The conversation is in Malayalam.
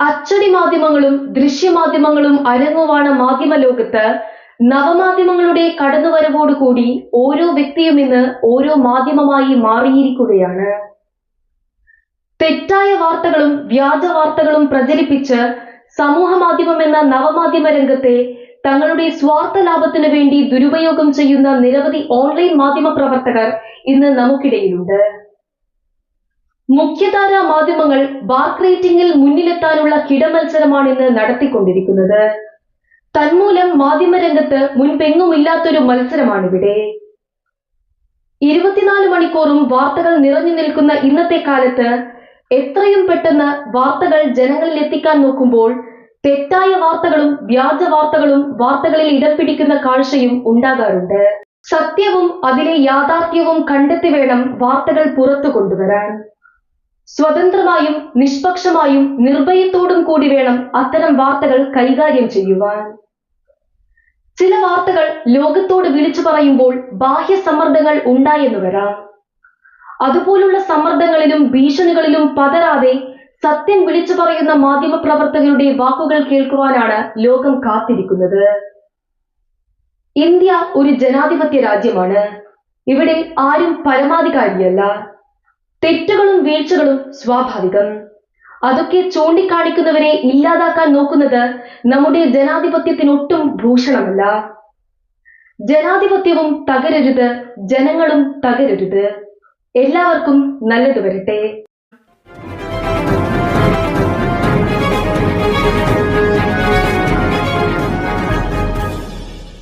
അച്ചടി മാധ്യമങ്ങളും ദൃശ്യമാധ്യമങ്ങളും അരങ്ങുവാണ മാധ്യമ ലോകത്ത് നവമാധ്യമങ്ങളുടെ കടന്നുവരവോടുകൂടി ഓരോ വ്യക്തിയും ഇന്ന് ഓരോ മാധ്യമമായി മാറിയിരിക്കുകയാണ്. തെറ്റായ വാർത്തകളും വ്യാജ വാർത്തകളും പ്രചരിപ്പിച്ച് സമൂഹ മാധ്യമം എന്ന നവമാധ്യമ രംഗത്തെ തങ്ങളുടെ സ്വാർത്ഥ ലാഭത്തിനു വേണ്ടി ദുരുപയോഗം ചെയ്യുന്ന നിരവധി ഓൺലൈൻ മാധ്യമ പ്രവർത്തകർ ഇന്ന് നമുക്കിടയിലുണ്ട്. മുഖ്യധാരാ മാധ്യമങ്ങൾ ബാർക്ക് റേറ്റിംഗിൽ മുന്നിലെത്താനുള്ള കിടമത്സരമാണ് ഇന്ന് നടത്തിക്കൊണ്ടിരിക്കുന്നത്. തന്മൂലം മാധ്യമരംഗത്ത് മുൻപെങ്ങുമില്ലാത്തൊരു മത്സരമാണിവിടെ. 24 മണിക്കൂറും വാർത്തകൾ നിറഞ്ഞു നിൽക്കുന്ന ഇന്നത്തെ കാലത്ത് എത്രയും പെട്ടെന്ന് വാർത്തകൾ ജനങ്ങളിൽ എത്തിക്കാൻ നോക്കുമ്പോൾ തെറ്റായ വാർത്തകളും വ്യാജ വാർത്തകളും വാർത്തകളിൽ ഇടം പിടിക്കുന്ന കാഴ്ചയും ഉണ്ടാകാറുണ്ട്. സത്യവും അതിലെ യാഥാർത്ഥ്യവും കണ്ടെത്തി വേണം വാർത്തകൾ പുറത്തു കൊണ്ടുവരാൻ. സ്വതന്ത്രമായും നിഷ്പക്ഷമായും നിർഭയത്തോടും കൂടി വേണം അത്തരം വാർത്തകൾ കൈകാര്യം ചെയ്യുവാൻ. ചില വാർത്തകൾ ലോകത്തോട് വിളിച്ചു പറയുമ്പോൾ ബാഹ്യ സമ്മർദ്ദങ്ങൾ ഉണ്ടായെന്നു വരാം. അതുപോലുള്ള സമ്മർദ്ദങ്ങളിലും ഭീഷണികളിലും പതറാതെ സത്യം വിളിച്ചു പറയുന്ന മാധ്യമ പ്രവർത്തകരുടെ വാക്കുകൾ കേൾക്കുവാനാണ് ലോകം കാത്തിരിക്കുന്നത്. ഇന്ത്യ ഒരു ജനാധിപത്യ രാജ്യമാണ്. ഇവിടെ ആരും പരമാധികാരിയല്ല. തെറ്റുകളും വീഴ്ചകളും സ്വാഭാവികം. അതൊക്കെ ചൂണ്ടിക്കാണിക്കുന്നവരെ ഇല്ലാതാക്കാൻ നോക്കുന്നത് നമ്മുടെ ജനാധിപത്യത്തിനൊട്ടും ഭൂഷണമല്ല. ജനാധിപത്യവും തകരരുത്, ജനങ്ങളും തകരരുത്. എല്ലാവർക്കും നല്ലത് വരട്ടെ.